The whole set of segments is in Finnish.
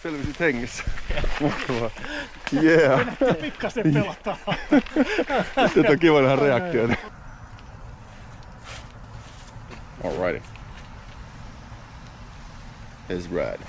Selvisit hengissä. Mahtavaa. Yeah. Pikkasen pelottaa. Nyt on kiva nähdä reaktioita. Alrighty. It's red.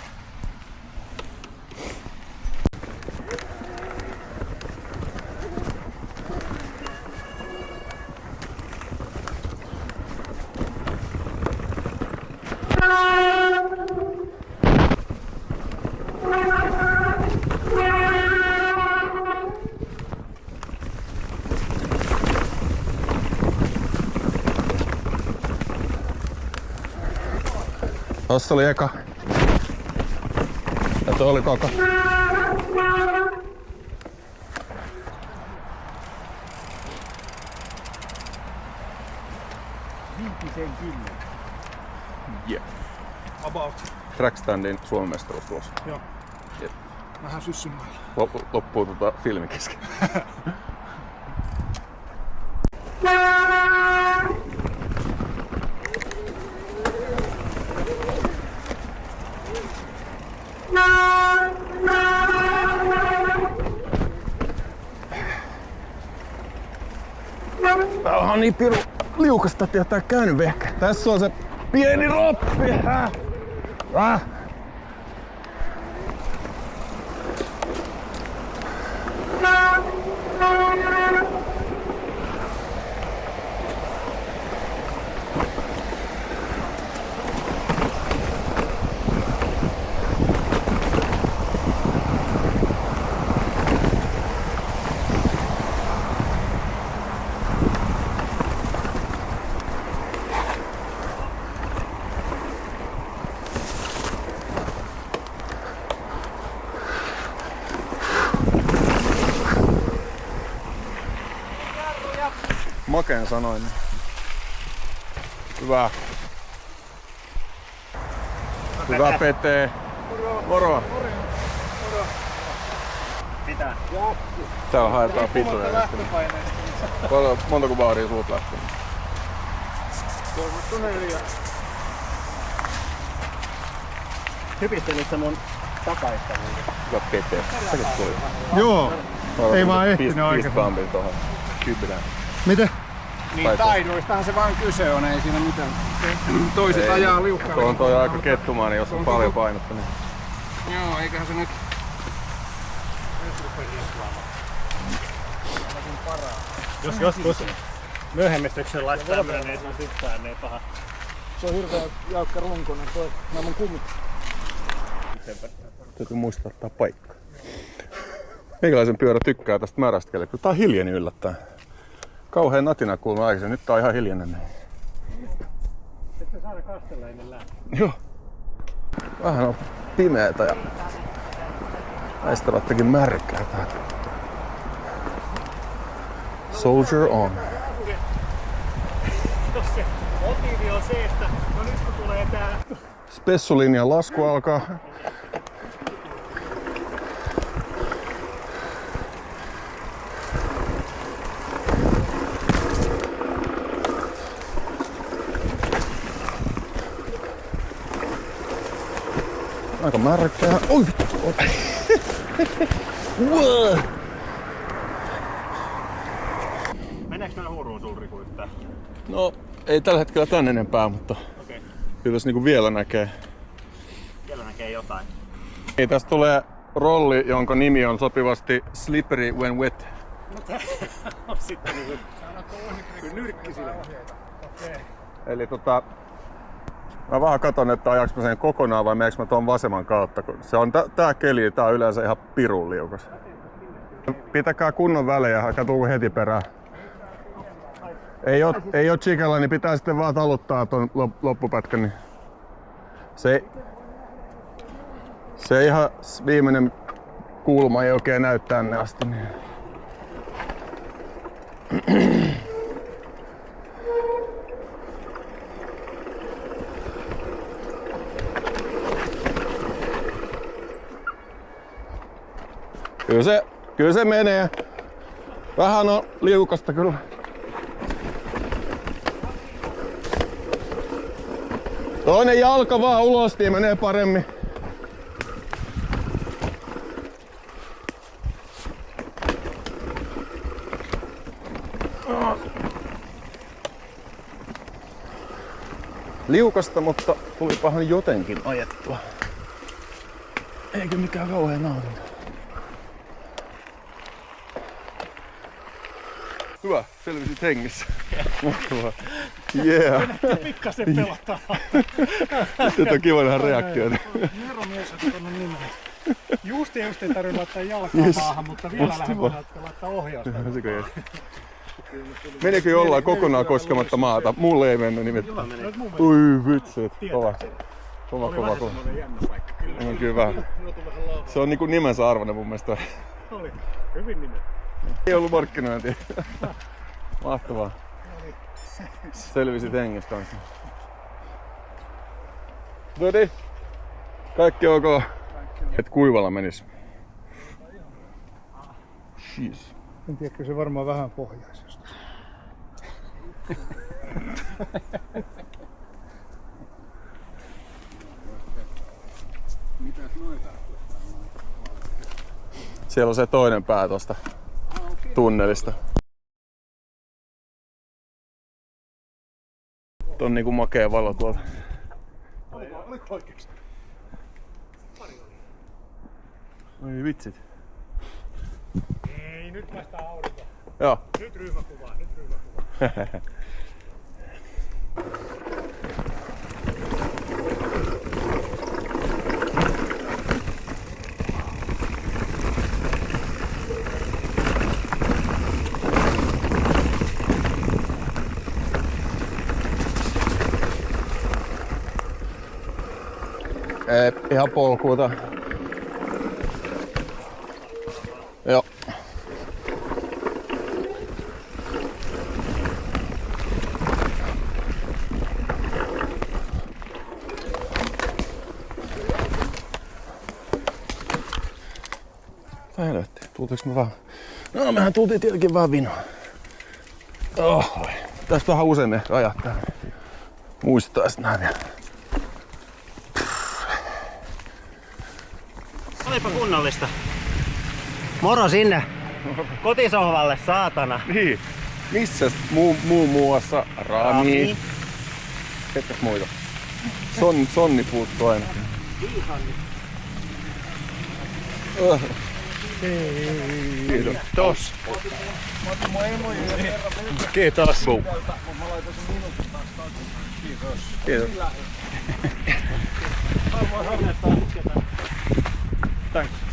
Tossa oli eka. Ja tuo oli koko. Yeah. About. Trackstandin Suomen mestaruustulos. Joo. Jep. Vähän syssymällä. Loppuu filmi kesken. Tää on niin piru liukasta, että tää käynyt vehkä. Tässä on se pieni roppi. Makeen sanoin. Hyvä. Hyvä Pete. Moro. Mitä? Täällä haetaan pitoja. Montako baaria suut lähtee? 34. Hypittelit sä mun takaista muuten? Hyvä Pete. Säkin tuli. Joo, ei vaan ehtinyt oikein. Fistbumpin tohon. Kypilään. Miten? Niin taidoistahan se vaan kyse on, ei siinä mitään. Toiset ajaa liukkaalla. Tuo on toi aika kettumainen, jos on paljon painetta. Niin. Joo, eiköhän se nyt... Jos joskus myöhemmistyksellä laittaa tämmönen, niin se on syttää, niin paha. Se on hirveän jäykkä runkonen toi. Nämä mun kummit. Täytyy muistaa ottaa paikka. Meikäläisen pyörä tykkää tästä märästä, kun tää on hiljeni yllättäen. Kauheen natina kuuluu aikaisemmin, nyt tää on ihan hiljainen. Etkö saada kastella ennen lähtee? Joo. Vähän on pimeetä ja väistämättäkin märkää täällä. Soldier on. Jos se motiivi on se, että no nyt kun tulee tää... Spessulinjan lasku alkaa. Aika märkää. Oi vittu! Meneekö nää huuruun sul Riku yhtään? No, ei tällä hetkellä tän enempää, mutta Okei. kyllä tässä niinku vielä näkee. Siellä näkee jotain. Ei, tästä tulee rolli, jonka nimi on sopivasti Slippery When Wet. No tää on sitten niinku... Kyllä nyrkki sillä. Okei. Eli mä vähän katon, että ajaks mä sen kokonaan vai meneekö mä tuon vasemman kautta. Kun se on tää keli, tää on yleensä ihan pirun liukas. Pitäkää kunnon välejä, älkää tulko heti perään. Ei oo chikalla, niin pitää sitten vaan taluttaa ton loppupätkän. Niin se ihan viimeinen kulma ei oikein näy tänne asti. Niin. Kyllä se menee. Vähän on liukasta kyllä. Toinen jalka vaan ulos, niin menee paremmin. Liukasta, mutta tulipahan jotenkin ajettua. Eikä mikään kauhean nautinto. Hyvä, selvisit hengissä. Mahtavaa. Yeah. Pikkasen pelottaa. Tätä on kiva nähdä reaktioita. Neromies on tuonne nimen. Just ei tarvitse laittaa jalkaa maahan, mutta vielä lähempänä laittaa ohjausta. Menikö jollain kokonaan koskematta maata? Mulle ei mennyt nimet. Oi vitsi, kova. Kova. On kyllä vähän. Se on niinku nimensä arvoinen mun mielestä. Oli. Hyvin nimetty. Ei ollut markkinointia. Mahtavaa. Selvisit hengissä kanssa. Noniin. Kaikki ok. Et kuivalla menis. Jeez. En tiedä, kyllä se varmaan vähän pohjaisi jostain. Siellä on se toinen pää tosta tunnelista. On niinku makea valo tuolta. Oliko oikeesti? Oi vitsit. Ei, nyt päästään aurinkoon. Joo. Nyt ryhmäkuvaa. Ihan polkuuta. Joo. Helvetti, tultiinko me vähän? No mehän tultiin tietenkin vähän vinoa. Oh, tästä vähän useammin ehkä ajattaa. Muistaa sit nää vielä. Olipa kunnollista. Moro sinne kotisohvalle, saatana. Niin. Missäs muun muassa Rami? Ketäs muita? Sonni puuttuu aina. Kiitos. Tos. Kiitos. Kiitos. Thanks.